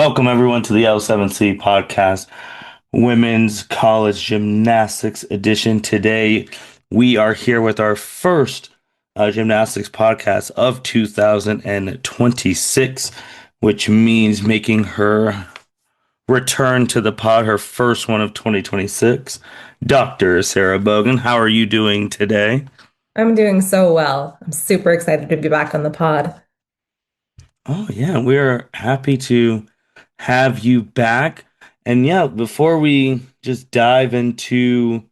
Welcome everyone to the L7C podcast, Women's College Gymnastics edition. Today, we are here with our first gymnastics podcast of 2026, which means making her return to the pod, her first one of 2026. Dr. Sarah Bogan, how are you doing today? I'm doing so well. I'm super excited to be back on the pod. Oh, yeah, we're happy to have you back. And yeah, before we just dive into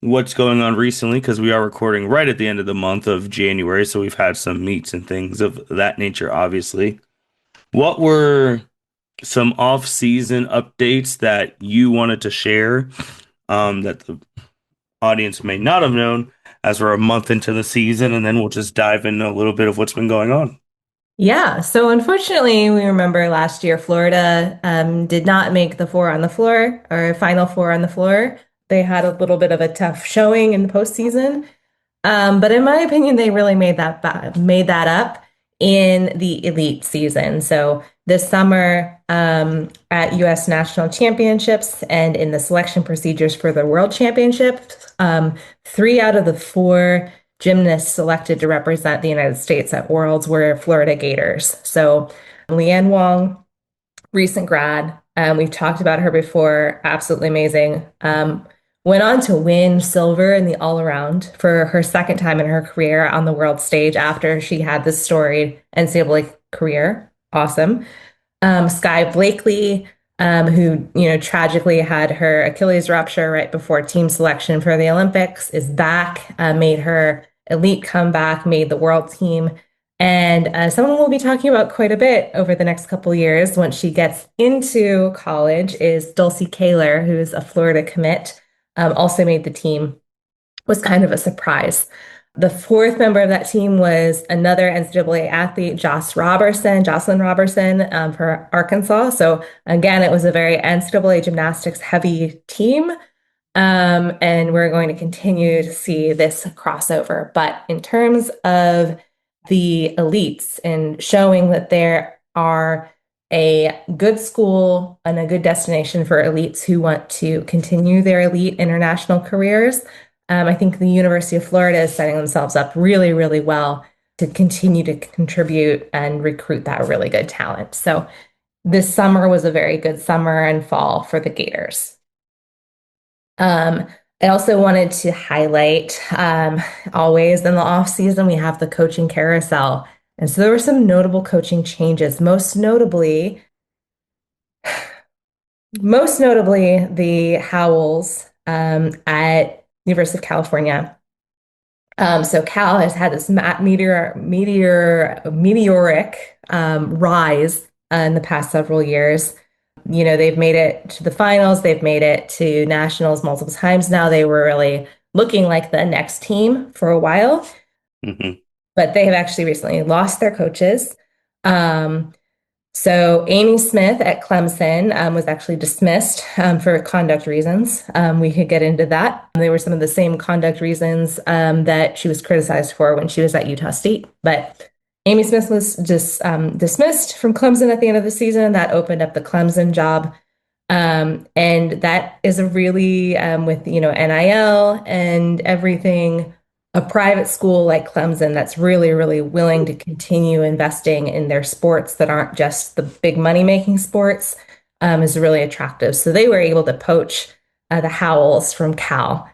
what's going on recently, because we are recording right at the end of the month of January, so we've had some meets and things of that nature, obviously. What were some off-season updates that you wanted to share that the audience may not have known as we're a month into the season, and then we'll just dive into a little bit of what's been going on. Yeah, so unfortunately, we remember last year Florida did not make the four on the floor or final four on the floor. They had a little bit of a tough showing in the postseason. But in my opinion, they really made that up in the elite season. So this summer at U.S. National Championships and in the selection procedures for the World Championships, three out of the four gymnasts selected to represent the United States at Worlds were Florida Gators. So Leanne Wong, recent grad, we've talked about her before, absolutely amazing. Went on to win silver in the all around for her second time in her career on the world stage after she had this storied NCAA career. Awesome. Sky Blakely, who tragically had her Achilles rupture right before team selection for the Olympics, is back. Made her elite comeback, made the world team, and someone we'll be talking about quite a bit over the next couple of years once she gets into college is Dulcie Kaler, who is a Florida commit, also made the team, was kind of a surprise. The fourth member of that team was another NCAA athlete, Jocelyn Robertson, for Arkansas. So again, it was a very NCAA gymnastics heavy team. And we're going to continue to see this crossover. But in terms of the elites and showing that there are a good school and a good destination for elites who want to continue their elite international careers, I think the University of Florida is setting themselves up really, really well to continue to contribute and recruit that really good talent. So this summer was a very good summer and fall for the Gators. Um, I also wanted to highlight, always in the off season, we have the coaching carousel. And so there were some notable coaching changes, most notably the Howells at University of California. So Cal has had this meteoric rise in the past several years. They've made it to the finals, they've made it to nationals multiple times now. They were really looking like the next team for a while, Hmm. but they have actually recently lost their coaches. Um, so Amy Smith at Clemson was actually dismissed for conduct reasons. We could get into that. They were some of the same conduct reasons that she was criticized for when she was at Utah State. But Amy Smith was just dismissed from Clemson at the end of the season. That opened up the Clemson job. And that is a really, with, NIL and everything, a private school like Clemson that's really, really willing to continue investing in their sports that aren't just the big money making sports, is really attractive. So they were able to poach the Howells from Cal.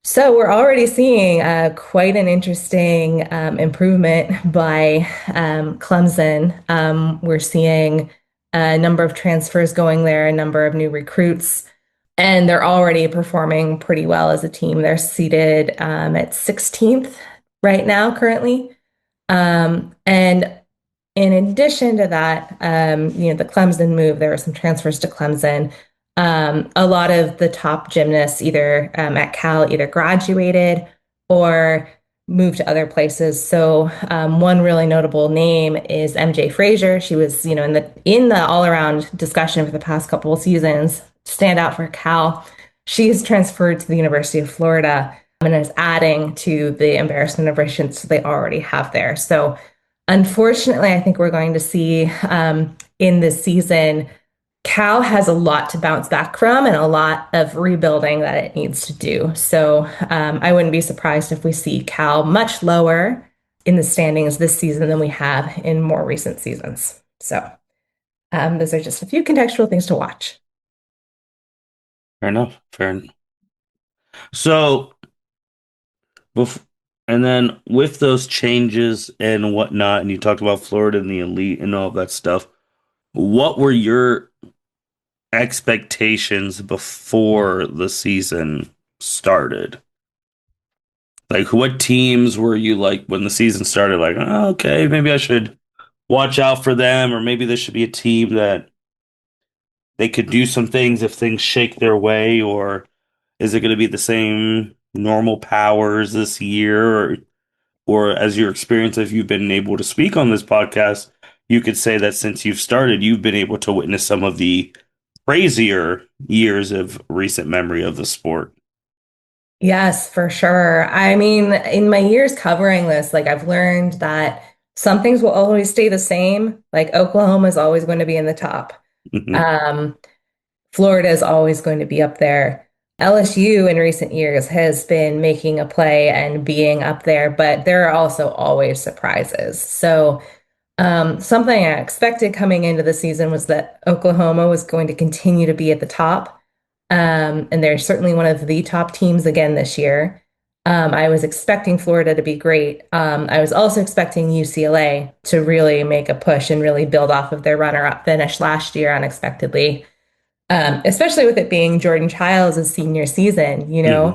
So we're already seeing quite an interesting improvement by Clemson. We're seeing a number of transfers going there, a number of new recruits, and they're already performing pretty well as a team. They're seated at 16th right now, currently. And in addition to that, the Clemson move, there were some transfers to Clemson. A lot of the top gymnasts either at Cal either graduated or moved to other places. So one really notable name is MJ Frazier. She was, in the all-around discussion for the past couple of seasons, stand out for Cal. She's transferred to the University of Florida and is adding to the embarrassment of riches they already have there. So unfortunately, I think we're going to see in this season, Cal has a lot to bounce back from and a lot of rebuilding that it needs to do. So I wouldn't be surprised if we see Cal much lower in the standings this season than we have in more recent seasons. So those are just a few contextual things to watch. Fair enough. Fair enough. So, bef and then with those changes and whatnot, and you talked about Florida and the elite and all that stuff, what were your expectations before the season started? Like, what teams were you like when the season started? Like, oh, okay, maybe I should watch out for them, or maybe this should be a team that they could do some things if things shake their way, or is it going to be the same normal powers this year, or as your experience, if you've been able to speak on this podcast, you could say that since you've started, you've been able to witness some of the crazier years of recent memory of the sport. Yes, for sure. I mean, in my years covering this, like I've learned that some things will always stay the same. Like Oklahoma is always going to be in the top. Hmm. Um, Florida is always going to be up there. LSU in recent years has been making a play and being up there, but there are also always surprises. So, something I expected coming into the season was that Oklahoma was going to continue to be at the top. And they're certainly one of the top teams again this year. I was expecting Florida to be great. I was also expecting UCLA to really make a push and really build off of their runner-up finish last year unexpectedly, especially with it being Jordan Chiles' senior season, you know.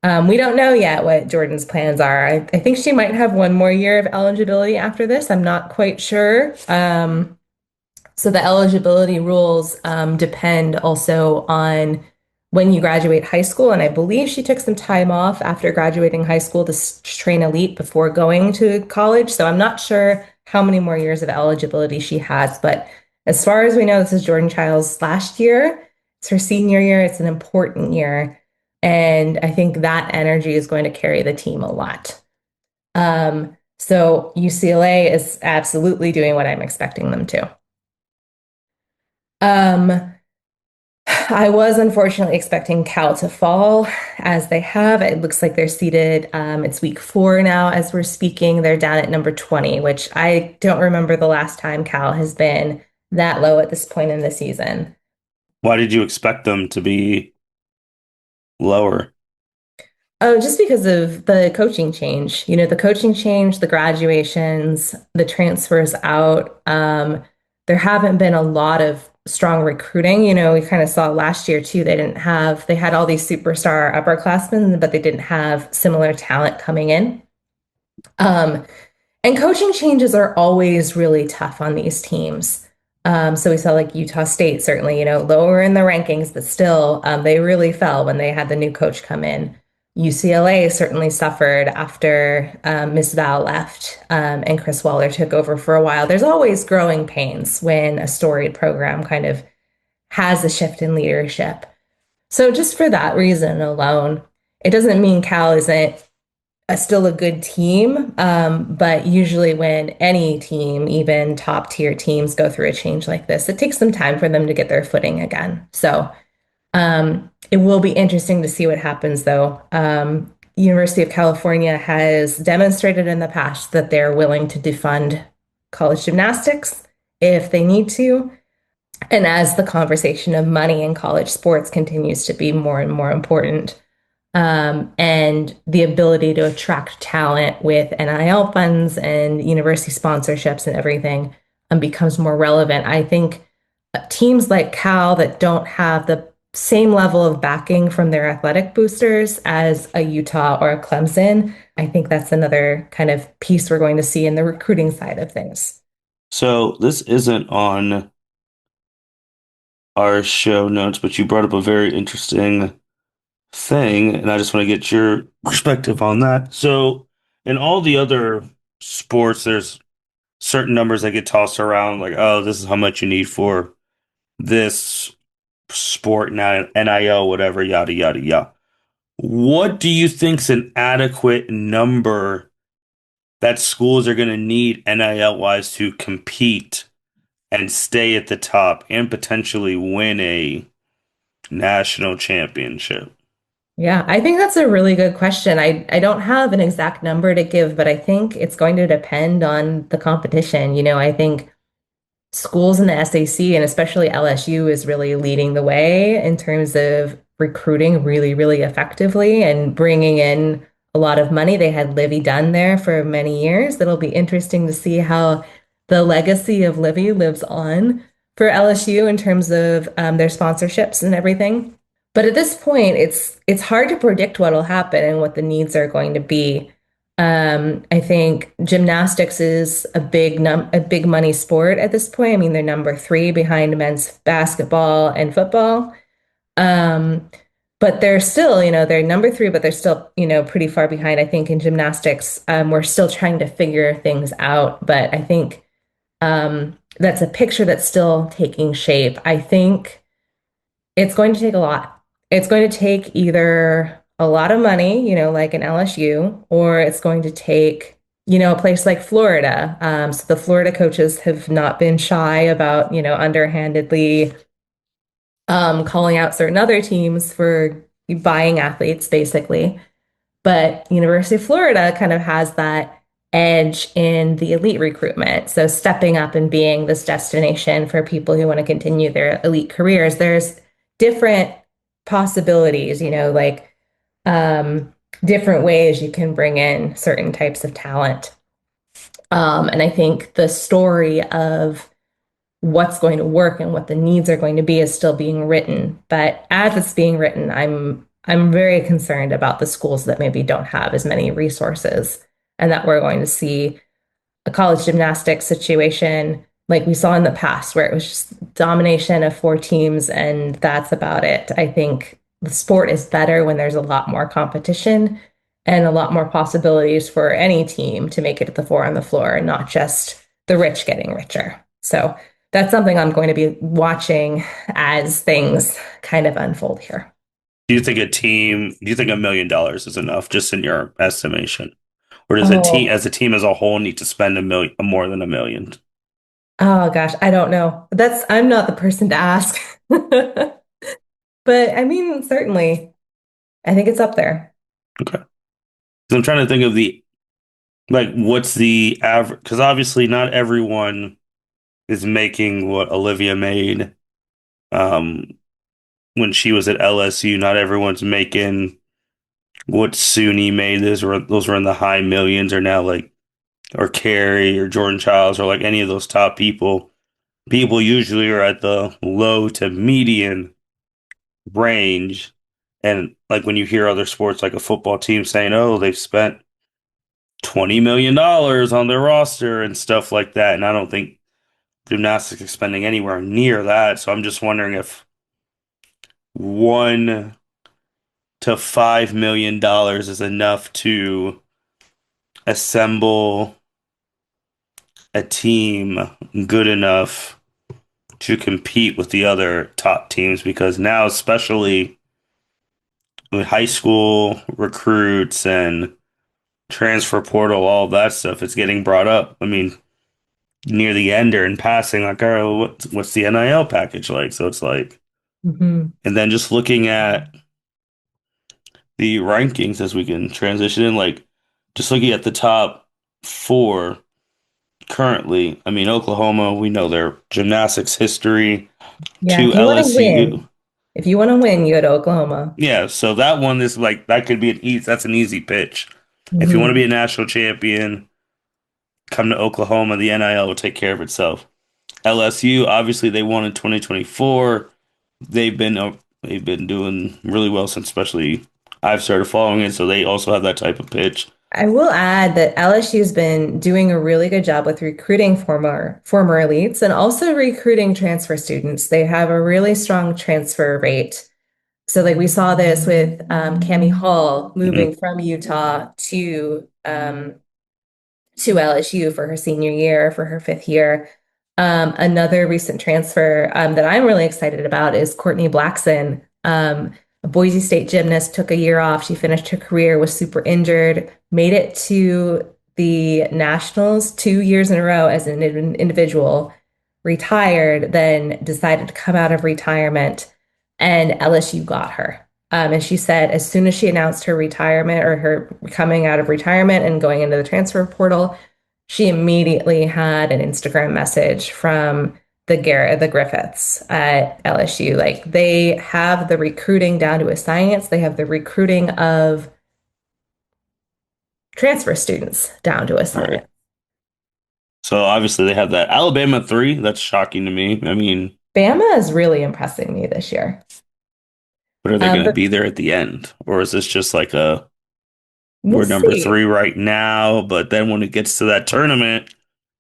Hmm. We don't know yet what Jordan's plans are. I think she might have one more year of eligibility after this. I'm not quite sure. So the eligibility rules depend also on when you graduate high school. And I believe she took some time off after graduating high school to train elite before going to college. So I'm not sure how many more years of eligibility she has. But as far as we know, this is Jordan Child's last year. It's her senior year. It's an important year. And I think that energy is going to carry the team a lot. So UCLA is absolutely doing what I'm expecting them to. Um, I was unfortunately expecting Cal to fall as they have. It looks like they're seated. It's week 4 now as we're speaking. They're down at number 20, which I don't remember the last time Cal has been that low at this point in the season. Why did you expect them to be lower? Oh, just because of the coaching change. You know, the coaching change, the graduations, the transfers out. There haven't been a lot of strong recruiting. You know, we kind of saw last year too. They had all these superstar upperclassmen, but they didn't have similar talent coming in. Um, and coaching changes are always really tough on these teams. So we saw like Utah State, certainly, you know, lower in the rankings, but still, they really fell when they had the new coach come in. UCLA certainly suffered after Miss Val left and Chris Waller took over for a while. There's always growing pains when a storied program kind of has a shift in leadership. So just for that reason alone, it doesn't mean Cal isn't still a good team. But usually, when any team, even top tier teams, go through a change like this, it takes some time for them to get their footing again. So it will be interesting to see what happens, though. University of California has demonstrated in the past that they're willing to defund college gymnastics if they need to. And as the conversation of money in college sports continues to be more and more important, and the ability to attract talent with NIL funds and university sponsorships and everything becomes more relevant. I think teams like Cal that don't have the same level of backing from their athletic boosters as a Utah or a Clemson, I think that's another kind of piece we're going to see in the recruiting side of things. So this isn't on our show notes, but you brought up a very interesting thing, and I just want to get your perspective on that. So, in all the other sports, there's certain numbers that get tossed around, like, oh, this is how much you need for this sport now, NIL, whatever, yada, yada, yada. What do you think's an adequate number that schools are going to need NIL wise to compete and stay at the top and potentially win a national championship? Yeah, I think that's a really good question. I don't have an exact number to give, but I think it's going to depend on the competition. I think schools in the SAC and especially LSU is really leading the way in terms of recruiting really, really effectively and bringing in a lot of money. They had Livy Dunn there for many years. It'll be interesting to see how the legacy of Livy lives on for LSU in terms of their sponsorships and everything. But at this point, it's hard to predict what'll happen and what the needs are going to be. I think gymnastics is a big money sport at this point. I mean, they're number three behind men's basketball and football. Um, but they're still, they're number three, but they're still, pretty far behind. I think in gymnastics, we're still trying to figure things out. But I think that's a picture that's still taking shape. I think it's going to take a lot. It's going to take either a lot of money, like an LSU, or it's going to take, a place like Florida. So the Florida coaches have not been shy about, underhandedly calling out certain other teams for buying athletes, basically. But University of Florida kind of has that edge in the elite recruitment. So stepping up and being this destination for people who want to continue their elite careers. There's different possibilities, like different ways you can bring in certain types of talent. And I think the story of what's going to work and what the needs are going to be is still being written. But as it's being written, I'm very concerned about the schools that maybe don't have as many resources and that we're going to see a college gymnastics situation like we saw in the past, where it was just domination of four teams and that's about it. I think the sport is better when there's a lot more competition and a lot more possibilities for any team to make it to the four on the floor, not just the rich getting richer. So that's something I'm going to be watching as things kind of unfold here. Do you think $1 million is enough, just in your estimation? Or does Oh, a team as a whole need to spend a million, more than 1 million? oh gosh, I don't know. I'm not the person to ask. But I mean, certainly, I think it's up there. Okay. 'Cause I'm trying to think of what's the average? Because obviously not everyone is making what Olivia made um, when she was at LSU. Not everyone's making what Suni made. Those were in the high millions, or now or Carrie or Jordan Childs or like any of those top people. People usually are at the low to median range. And like when you hear other sports like a football team saying, oh, they've spent $20 million on their roster and stuff like that. And I don't think gymnastics is spending anywhere near that. So I'm just wondering if $1 to $5 million is enough to assemble a team good enough to compete with the other top teams, because now, especially with high school recruits and transfer portal, all that stuff, it's getting brought up. I mean, near the end or in passing, like, all right, well, what's the NIL package like? So it's like, Hmm. and then just looking at the rankings as we can transition in, like, just looking at the top four currently. I mean, Oklahoma, we know their gymnastics history. Yeah, To if you want to LSU. win, if you want to win, you go to Oklahoma. Yeah, so that one is like that could be that's an easy pitch. If you want to Hmm. be a national champion, come to Oklahoma, the NIL will take care of itself. LSU, obviously they won in 2024. They've been doing really well since, especially I've started following it, so they also have that type of pitch. I will add that LSU's been doing a really good job with recruiting former elites and also recruiting transfer students. They have a really strong transfer rate. So like we saw this with Cami Hall Mhm. moving from Utah to LSU for her senior year, for her fifth year. Another recent transfer that I'm really excited about is Courtney Blackson, a Boise State gymnast, took a year off. She finished her career, was super injured, made it to the nationals 2 years in a row as an individual, retired, then decided to come out of retirement, and LSU got her. And she said as soon as she announced her retirement or her coming out of retirement and going into the transfer portal, she immediately had an Instagram message from the Griffiths at LSU. Like they have the recruiting down to a science. They have the recruiting of transfer students down to a Right. science. So obviously they have that Alabama 3. That's shocking to me. I mean, Bama is really impressing me this year. but are they going to But be there at the end? Or is this just like a we'll we're number see. 3 right now, but then when it gets to that tournament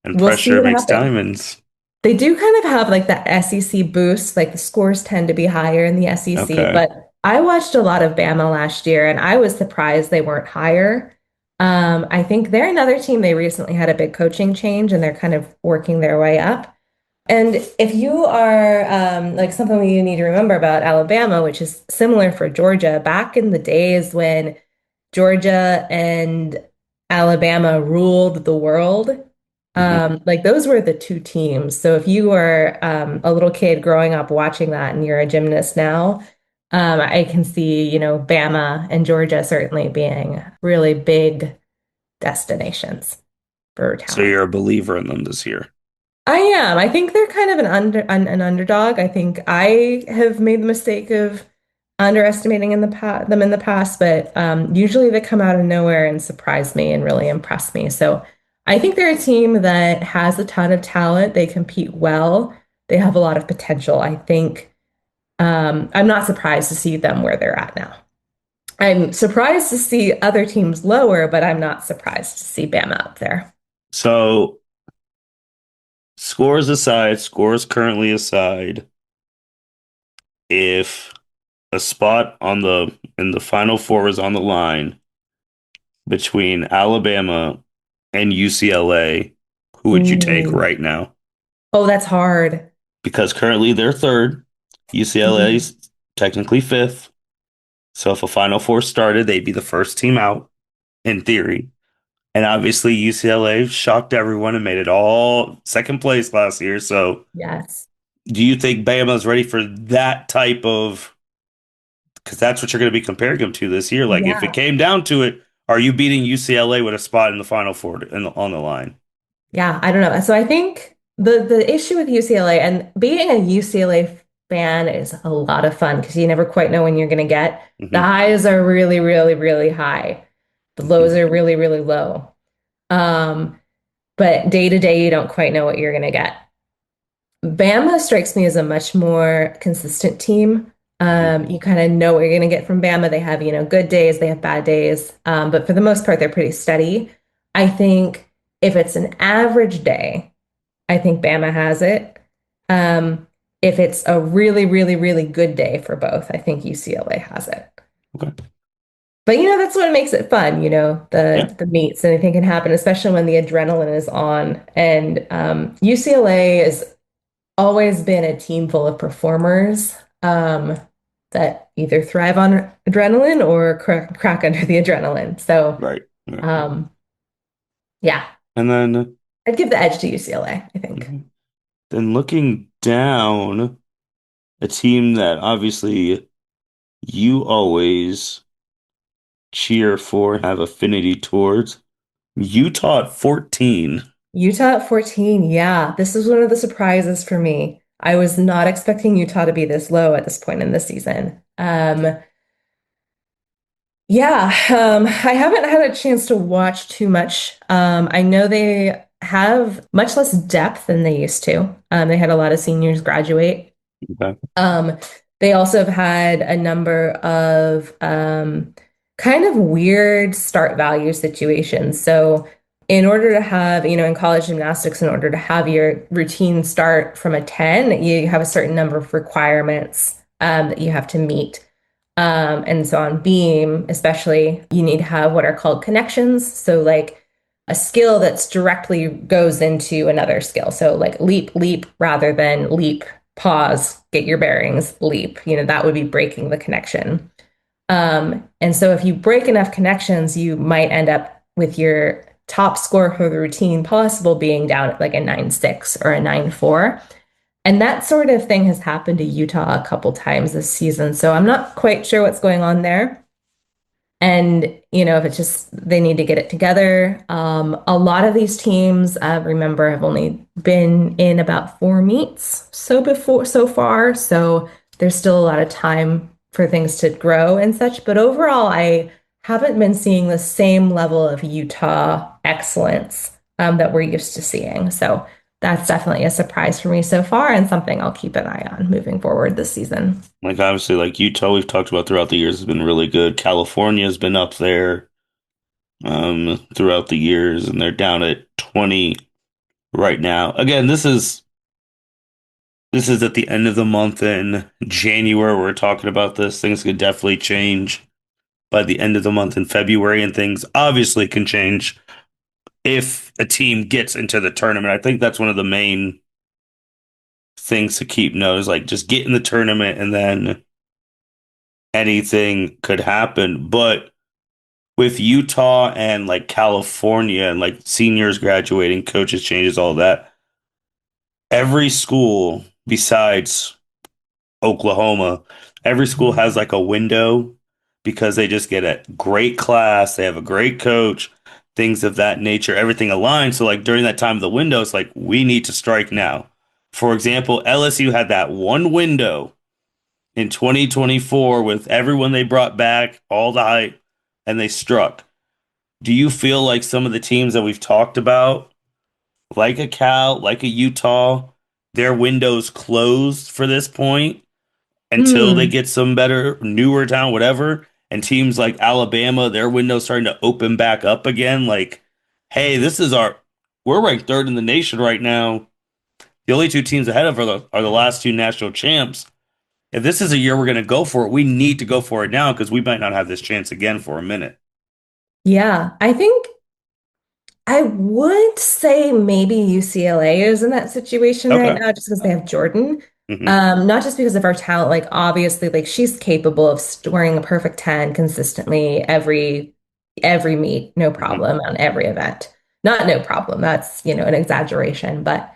and We'll see pressure what makes happens. diamonds. They do kind of have like that SEC boost, like the scores tend to be higher in the SEC, Okay. but I watched a lot of Bama last year and I was surprised they weren't higher. I think they're another team. They recently had a big coaching change and they're kind of working their way up. And if you are like something you need to remember about Alabama, which is similar for Georgia, back in the days when Georgia and Alabama ruled the world. Hmm. Like those were the two teams. So if you were a little kid growing up watching that and you're a gymnast now, I can see, Bama and Georgia certainly being really big destinations for So talent. you're a believer in them this year. I am. I think they're kind of an underdog. I think I have made the mistake of underestimating them in the past, but usually they come out of nowhere and surprise me and really impress me. So I think they're a team that has a ton of talent. They compete well. They have a lot of potential. I think I'm not surprised to see them where they're at now. I'm surprised to see other teams lower, but I'm not surprised to see Bama up there. So scores aside, scores currently aside, if a spot on the in the final four is on the line between Alabama and UCLA, who would you take Ooh. right now? Oh, that's hard. Because currently they're third. UCLA Mhm. is technically fifth. So if a Final Four started, they'd be the first team out in theory. And obviously UCLA shocked everyone and made it all second place last year. So Yes. do you think Bama's ready for that type of, because that's what you're going to be comparing them to this year. Like if it Yeah. came down to it, are you beating UCLA with a spot in the Final Four on the line? Yeah, I don't know. So I think the issue with UCLA and being a UCLA fan is a lot of fun because you never quite know when you're going to get. The Hmm. highs are really, really, really high. The lows Hmm. are really, really low. Um, but day to day, you don't quite know what you're going to get. Bama strikes me as a much more consistent team. Hmm. You kind of know what you're going to get from Bama. They have, good days, they have bad days. But for the most part, they're pretty steady. I think if it's an average day, I think Bama has it. Um, if it's a really, really, really good day for both, I think UCLA has it. Okay. But that's what makes it fun, Yeah. the meets. Anything can happen, especially when the adrenaline is on. And UCLA has always been a team full of performers that either thrive on adrenaline or crack under the adrenaline. So Right. Yeah. um, yeah, And then, I'd give the edge to UCLA, I think. mhm. Then looking down, a team that obviously you always cheer for and have affinity towards, Utah at 14. Utah at 14. Yeah, this is one of the surprises for me. I was not expecting Utah to be this low at this point in the season. Yeah, I haven't had a chance to watch too much. I know they have much less depth than they used to. They had a lot of seniors graduate. Okay. Um, they also have had a number of kind of weird start value situations. So, in order to have, in college gymnastics, in order to have your routine start from a 10, you have a certain number of requirements that you have to meet. And so on beam, especially, you need to have what are called connections. So, like a skill that's directly goes into another skill. So, like leap, leap, rather than leap, pause, get your bearings, leap. That would be breaking the connection. And so, if you break enough connections, you might end up with your top score for the routine possible being down at like a 9.6 or a 9.4. And that sort of thing has happened to Utah a couple times this season. So I'm not quite sure what's going on there. And, if it's just they need to get it together. A lot of these teams, remember, have only been in about 4 meets so far. So there's still a lot of time for things to grow and such. But overall, I haven't been seeing the same level of Utah excellence that we're used to seeing. So that's definitely a surprise for me so far and something I'll keep an eye on moving forward this season. Like obviously, like Utah, we've talked about throughout the years has been really good. California has been up there throughout the years, and they're down at 20 right now. Again, this is at the end of the month in January. We're talking about this. Things could definitely change by the end of the month in February, and things obviously can change if a team gets into the tournament. I think that's one of the main things to keep note is like just get in the tournament and then anything could happen. But with Utah and like California and like seniors graduating, coaches changes, all that, every school besides Oklahoma, every school has like a window because they just get a great class, they have a great coach, things of that nature, everything aligns. So like during that time of the window, it's like we need to strike now. For example, LSU had that one window in 2024 with everyone they brought back, all the hype, and they struck. Do you feel like some of the teams that we've talked about, like a Cal, like a Utah, their windows closed for this point until they Hmm. get some better, newer talent, whatever? And teams like Alabama, their window's starting to open back up again. Like, hey, we're ranked third in the nation right now. The only two teams ahead of are the last two national champs. If this is a year we're going to go for it, we need to go for it now because we might not have this chance again for a minute. Yeah, I think I would say maybe UCLA is in that situation right Okay. now just because they have Jordan. Hmm. Not just because of her talent, like obviously, like she's capable of scoring a perfect 10 consistently every meet, no Hmm. problem on every event. Not no problem. That's, an exaggeration, but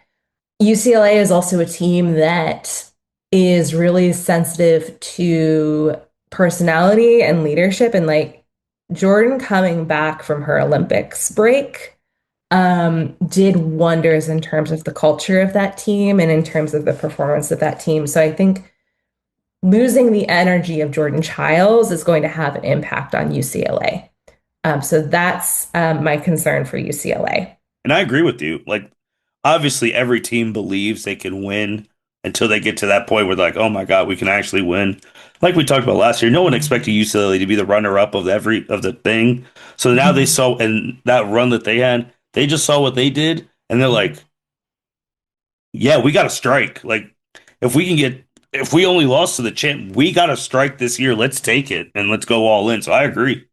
UCLA is also a team that is really sensitive to personality and leadership and like Jordan coming back from her Olympics break did wonders in terms of the culture of that team and in terms of the performance of that team. So I think losing the energy of Jordan Chiles is going to have an impact on UCLA. So that's my concern for UCLA. And I agree with you. Like, obviously, every team believes they can win until they get to that point where they're like, oh my God, we can actually win. Like we talked about last year, no one expected UCLA to be the runner-up of every of the thing. So now they Mhm. saw, and that run that they had, they just saw what they did, and they're like, yeah, we got to strike. Like, if we can get, if we only lost to the champ, we got to strike this year. Let's take it and let's go all in. So I agree.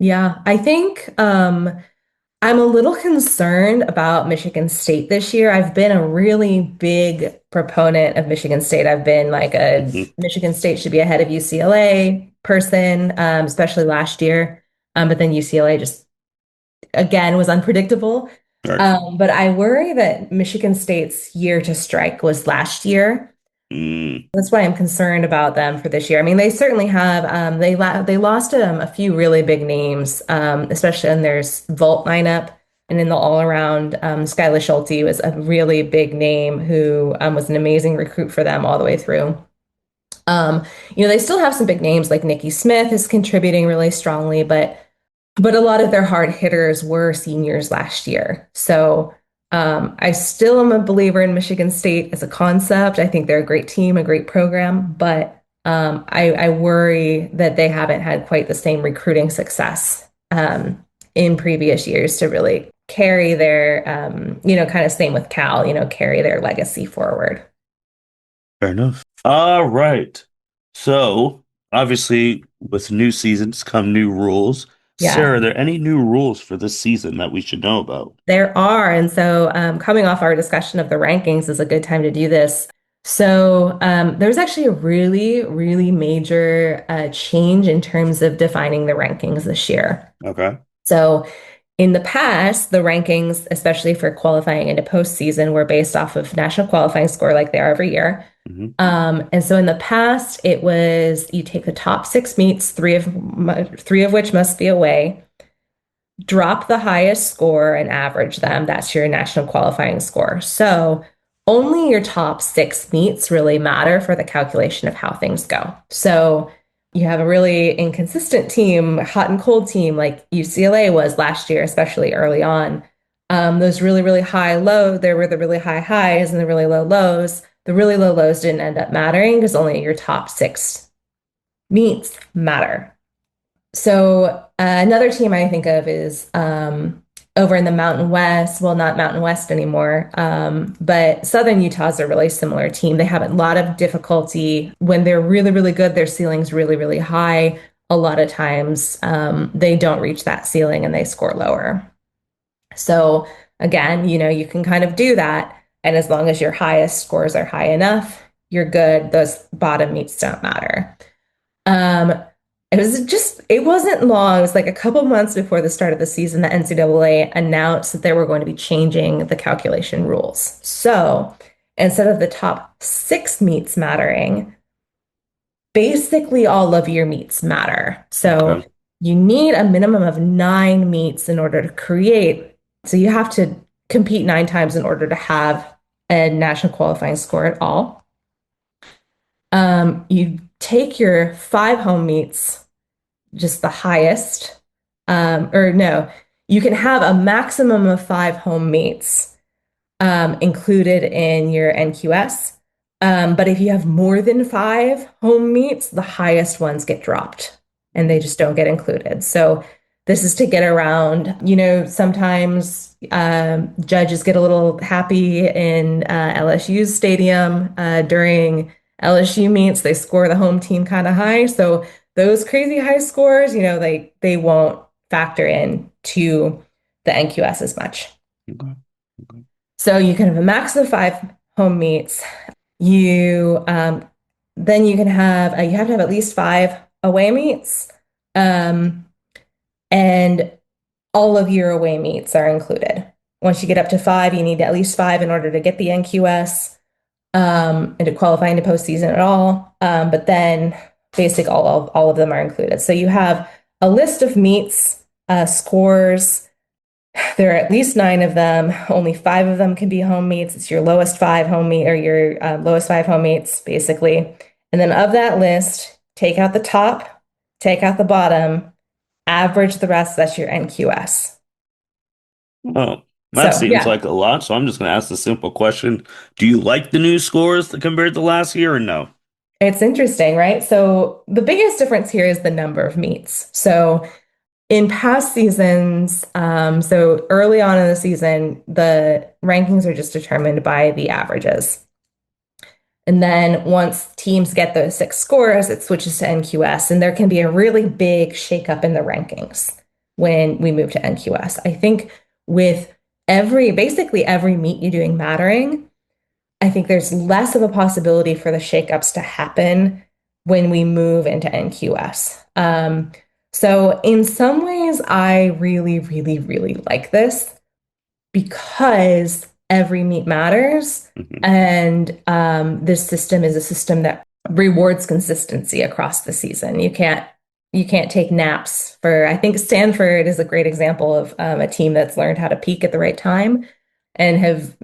Yeah, I think I'm a little concerned about Michigan State this year. I've been a really big proponent of Michigan State. I've been like a Mhm. Michigan State should be ahead of UCLA person, especially last year. But then UCLA just again was unpredictable. All right. But I worry that Michigan State's year to strike was last year. Mm, That's why I'm concerned about them for this year. I mean, they certainly have they lost a few really big names, especially in their vault lineup and in the all around. Skylar Schulte was a really big name who was an amazing recruit for them all the way through. Um, they still have some big names like Nikki Smith is contributing really strongly, but a lot of their hard hitters were seniors last year. So I still am a believer in Michigan State as a concept. I think they're a great team, a great program, but I worry that they haven't had quite the same recruiting success in previous years to really carry their, kind of same with Cal, carry their legacy forward. fair enough. All right. So, obviously, with new seasons come new rules. Yeah. Sarah, are there any new rules for this season that we should know about? There are. And so, coming off our discussion of the rankings is a good time to do this. So, there's actually a really, really major change in terms of defining the rankings this year. Okay. So, In the past, the rankings, especially for qualifying into postseason, were based off of national qualifying score like they are every year. Hmm. And so in the past, it was you take the top six meets, three of which must be away, drop the highest score and average them. That's your national qualifying score. So only your top six meets really matter for the calculation of how things go. So you have a really inconsistent team, hot and cold team like UCLA was last year, especially early on. Those really, really high low, there were the really high highs and the really low lows. The really low lows didn't end up mattering because only your top six meets matter. So another team I think of is over in the Mountain West. Well, not Mountain West anymore, but Southern Utah's a really similar team. They have a lot of difficulty when they're really, really good. Their ceiling's really, really high. A lot of times they don't reach that ceiling and they score lower. So again, you can kind of do that. And as long as your highest scores are high enough, you're good. Those bottom meets don't matter. Um, it wasn't long. It was like a couple months before the start of the season, the NCAA announced that they were going to be changing the calculation rules. So instead of the top six meets mattering, basically all of your meets matter. So Okay. you need a minimum of nine meets in order to create. So you have to compete nine times in order to have a national qualifying score at all. You take your five home meets, just the highest, or no, you can have a maximum of five home meets included in your NQS. But if you have more than five home meets, the highest ones get dropped and they just don't get included. So this is to get around, sometimes judges get a little happy in LSU's stadium during LSU meets. They score the home team kind of high. So those crazy high scores, they won't factor in to the NQS as much. Okay. Okay. So you can have a max of five home meets. You then you have to have at least five away meets, um, and all of your away meets are included. Once you get up to five, you need at least five in order to get the NQS and to qualify into postseason at all. But then basic all of them are included. So you have a list of meets, scores. There are at least nine of them. Only five of them can be home meets. It's your lowest five home meet or your lowest five home meets, basically. And then of that list, take out the top, take out the bottom, average the rest. That's your NQS. Well, that So seems yeah, like a lot. So I'm just going to ask the simple question. Do you like the new scores compared to last year or no? it's interesting, right? So the biggest difference here is the number of meets. So in past seasons, so early on in the season, the rankings are just determined by the averages. And then once teams get those six scores, it switches to NQS, and there can be a really big shakeup in the rankings when we move to NQS. I think with basically every meet you're doing mattering, I think there's less of a possibility for the shakeups to happen when we move into NQS. So in some ways, I really, really, really like this because every meet matters. Hmm. And this system is a system that rewards consistency across the season. You can't take naps for, I think Stanford is a great example of a team that's learned how to peak at the right time and have,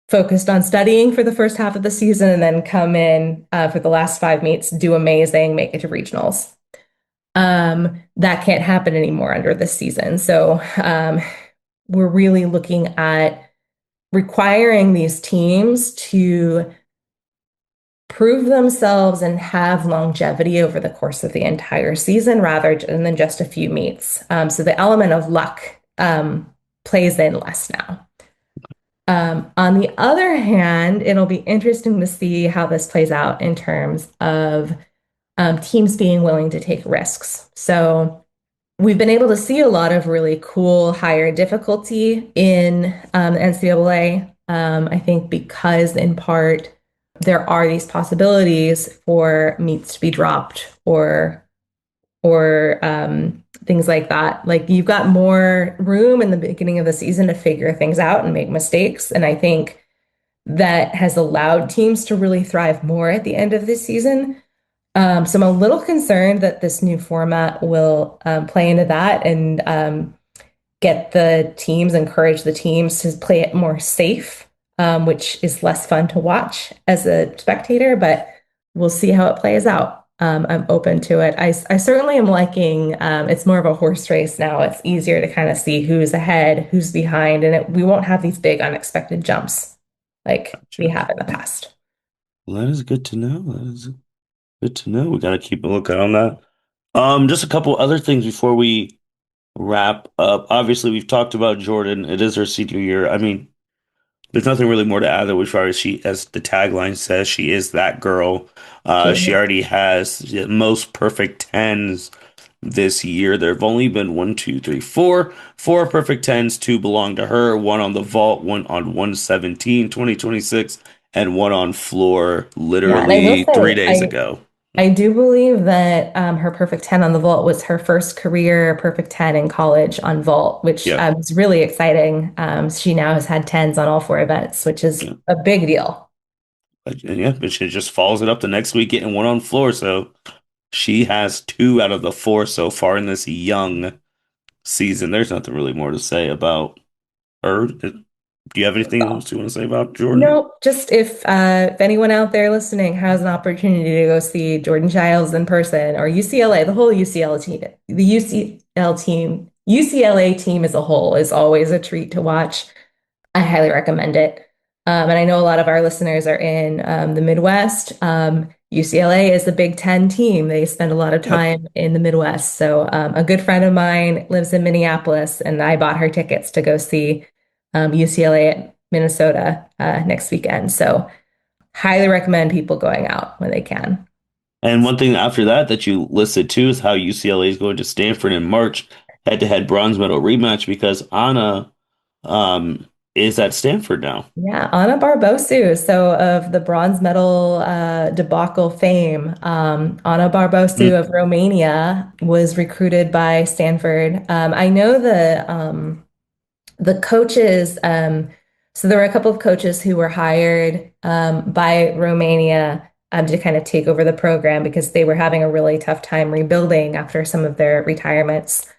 focused on studying for the first half of the season and then come in for the last five meets, do amazing, make it to regionals. That can't happen anymore under this season. So we're really looking at requiring these teams to prove themselves and have longevity over the course of the entire season rather than just a few meets. So the element of luck plays in less now. On the other hand, it'll be interesting to see how this plays out in terms of teams being willing to take risks. So we've been able to see a lot of really cool higher difficulty in NCAA. I think because in part there are these possibilities for meets to be dropped or things like that. Like you've got more room in the beginning of the season to figure things out and make mistakes. And I think that has allowed teams to really thrive more at the end of this season. So I'm a little concerned that this new format will play into that and get the teams, encourage the teams to play it more safe, which is less fun to watch as a spectator, but we'll see how it plays out. I'm open to it. I certainly am liking, it's more of a horse race now. It's easier to kind of see who's ahead, who's behind, and we won't have these big unexpected jumps like we Gotcha. have in the past. Well, that is good to know. That is good to know. We got to keep a lookout on that. Just a couple other things before we wrap up. Obviously, we've talked about Jordan. It is her senior year. I mean, there's nothing really more to add though, as far as she, as the tagline says, she is that girl. She She is. already has the most perfect tens this year. There have only been one, two, three, four perfect tens. Two belong to her. One on the vault, one on 117, 2026, and one on floor Yeah, and I will literally three say, days ago. I do believe that her perfect 10 on the vault was her first career perfect 10 in college on vault, which Yeah. is really exciting. She now has had 10s on all four events, which is Yeah. a big deal. And yeah, but she just follows it up the next week getting one on floor. So she has two out of the four so far in this young season. There's nothing really more to say about her. Do you have anything else you want to say about Jordan? No, just if anyone out there listening has an opportunity to go see Jordan Chiles in person or UCLA, the whole UCLA team, the UCLA team as a whole is always a treat to watch. I highly recommend it. And I know a lot of our listeners are in the Midwest. UCLA is the Big Ten team. They spend a lot of Yep. time in the Midwest. So a good friend of mine lives in Minneapolis, and I bought her tickets to go see UCLA at Minnesota next weekend. So highly recommend people going out when they can. And one thing after that that you listed too is how UCLA is going to Stanford in March, head-to-head bronze medal rematch because Anna is at Stanford now. Yeah, Anna Barbosu. So of the bronze medal debacle fame, Anna Barbosu Mm, of Romania was recruited by Stanford. I know the coaches. So there were a couple of coaches who were hired by Romania to kind of take over the program because they were having a really tough time rebuilding after some of their retirements.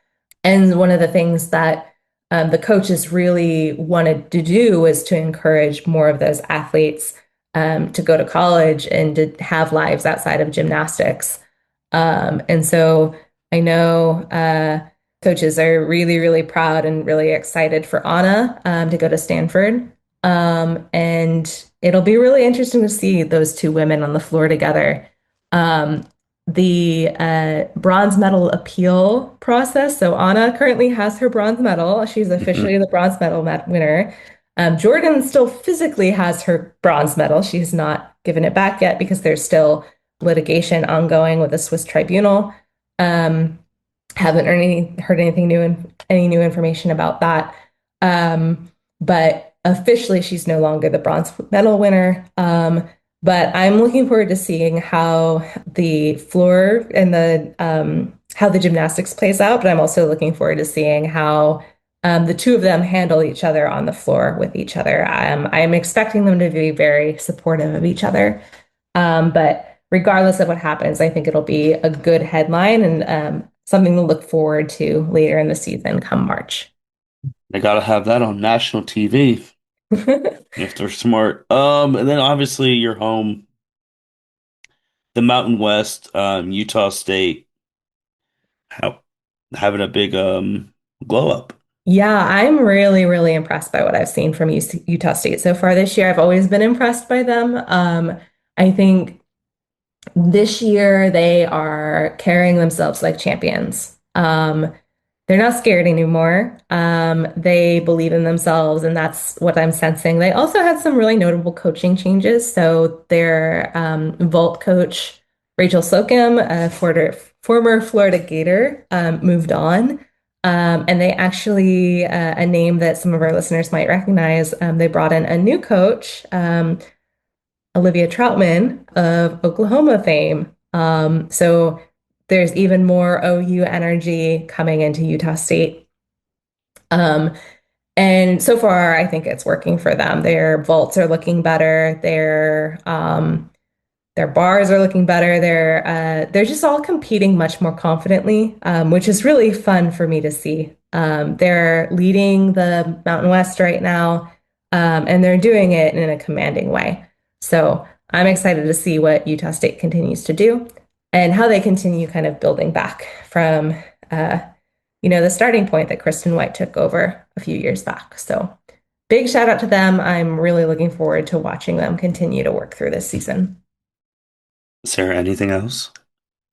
And one of the things that the coaches really wanted to do was to encourage more of those athletes to go to college and to have lives outside of gymnastics. And so I know coaches are really, really proud and really excited for Anna to go to Stanford. And it'll be really interesting to see those two women on the floor together. Um, the bronze medal appeal process. So Anna currently has her bronze medal. She's officially mhm. the bronze medal winner. Jordan still physically has her bronze medal. She's not given it back yet because there's still litigation ongoing with the Swiss tribunal. Um, haven't heard anything new and any new information about that. But officially, she's no longer the bronze medal winner. But I'm looking forward to seeing how the floor and the how the gymnastics plays out. But I'm also looking forward to seeing how the two of them handle each other on the floor with each other. I'm expecting them to be very supportive of each other. But regardless of what happens, I think it'll be a good headline and something to look forward to later in the season come March. They gotta have that on national TV if they're smart. And then obviously your home, the Mountain West, Utah State, how having a big glow up. Yeah, I'm really, really impressed by what I've seen from Utah State so far this year. I've always been impressed by them. I think this year they are carrying themselves like champions. They're not scared anymore. They believe in themselves, and that's what I'm sensing. They also had some really notable coaching changes. So their vault coach, Rachel Slocum, a former Florida Gator, moved on. And they actually, a name that some of our listeners might recognize, they brought in a new coach, Olivia Troutman of Oklahoma fame. So there's even more OU energy coming into Utah State. Um, and so far, I think it's working for them. Their vaults are looking better. Their bars are looking better. They're just all competing much more confidently, which is really fun for me to see. They're leading the Mountain West right now, and they're doing it in a commanding way. So I'm excited to see what Utah State continues to do and how they continue kind of building back from, uh, the starting point that Kristen White took over a few years back. So big shout out to them. I'm really looking forward to watching them continue to work through this season. Is there anything else?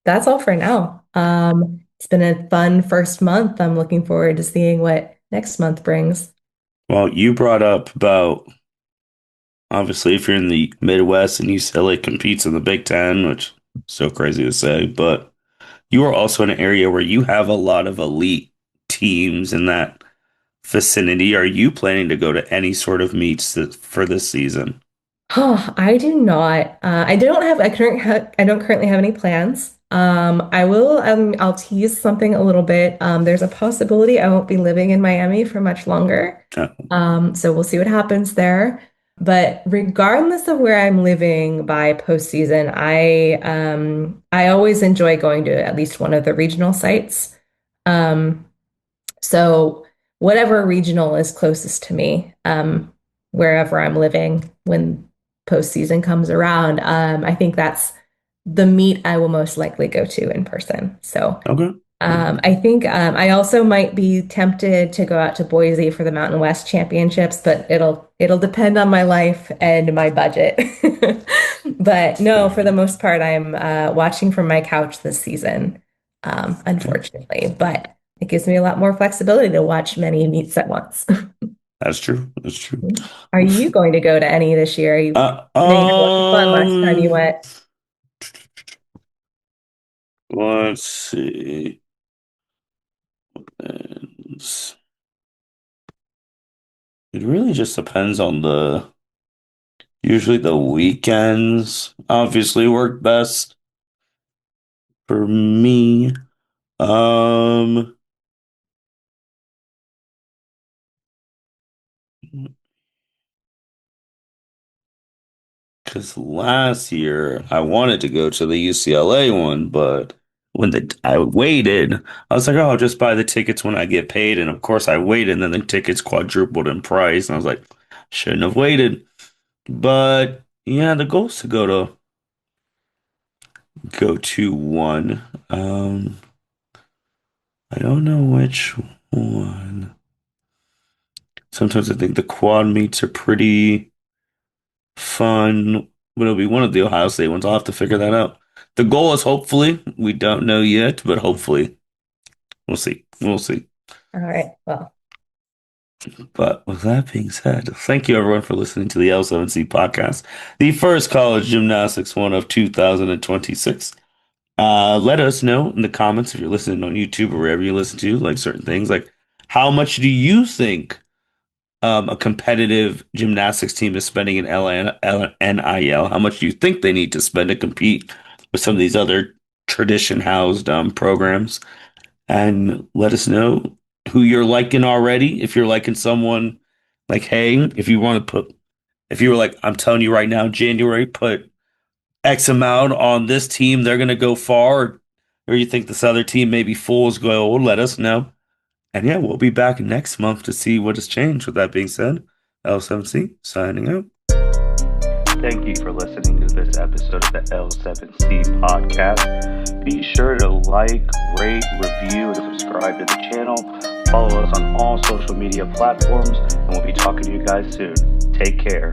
That's all for now. It's been a fun first month. I'm looking forward to seeing what next month brings. Well, you brought up about obviously if you're in the Midwest and UCLA competes in the Big Ten, which is so crazy to say, but you are also in an area where you have a lot of elite teams in that vicinity. Are you planning to go to any sort of meets for this season? Oh, I do not. I don't currently have any plans. I'll tease something a little bit. There's a possibility I won't be living in Miami for much longer. Uh, So we'll see what happens there. But regardless of where I'm living by postseason, I always enjoy going to at least one of the regional sites. Um, so whatever regional is closest to me, wherever I'm living when postseason comes around, I think that's the meet I will most likely go to in person. So okay. I think I also might be tempted to go out to Boise for the Mountain West Championships, but it'll depend on my life and my budget. But no, for the Okay. most part, I'm watching from my couch this season, Okay. unfortunately. But it gives me a lot more flexibility to watch many meets at once. That's true. That's true. Are you Oof. going to go to any this year? Uh, I know you had a lot of fun last time you um, went. let's see. It's- It really just depends on usually the weekends obviously work best for me. Um, because last year I wanted to go to the UCLA one, but when I waited, I was like, oh, I'll just buy the tickets when I get paid. And of course I waited, and then the tickets quadrupled in price. And I was like, shouldn't have waited. But yeah, the goal is to go to one. I don't know which one. Sometimes I think the quad meets are pretty fun, but it'll be one of the Ohio State ones. I'll have to figure that out. The goal is hopefully, we don't know yet, but hopefully, we'll see. We'll see. All right. Well, But with that being said, thank you everyone for listening to the L7C podcast, the first college gymnastics one of 2026. Let us know in the comments if you're listening on YouTube or wherever you listen to, like certain things, like how much do you think a competitive gymnastics team is spending in NIL? How much do you think they need to spend to compete with some of these other tradition housed programs? And let us know who you're liking already. If you're liking someone like, hey, if you want to put, if you were like, I'm telling you right now, January, put X amount on this team, they're going to go far. Or you think this other team may be fool's gold, let us know. And yeah, we'll be back next month to see what has changed. With that being said, L7C signing out. Thank you for listening to this episode of the L7C podcast. Be sure to like, rate, review, and subscribe to the channel. Follow us on all social media platforms, and we'll be talking to you guys soon. Take care.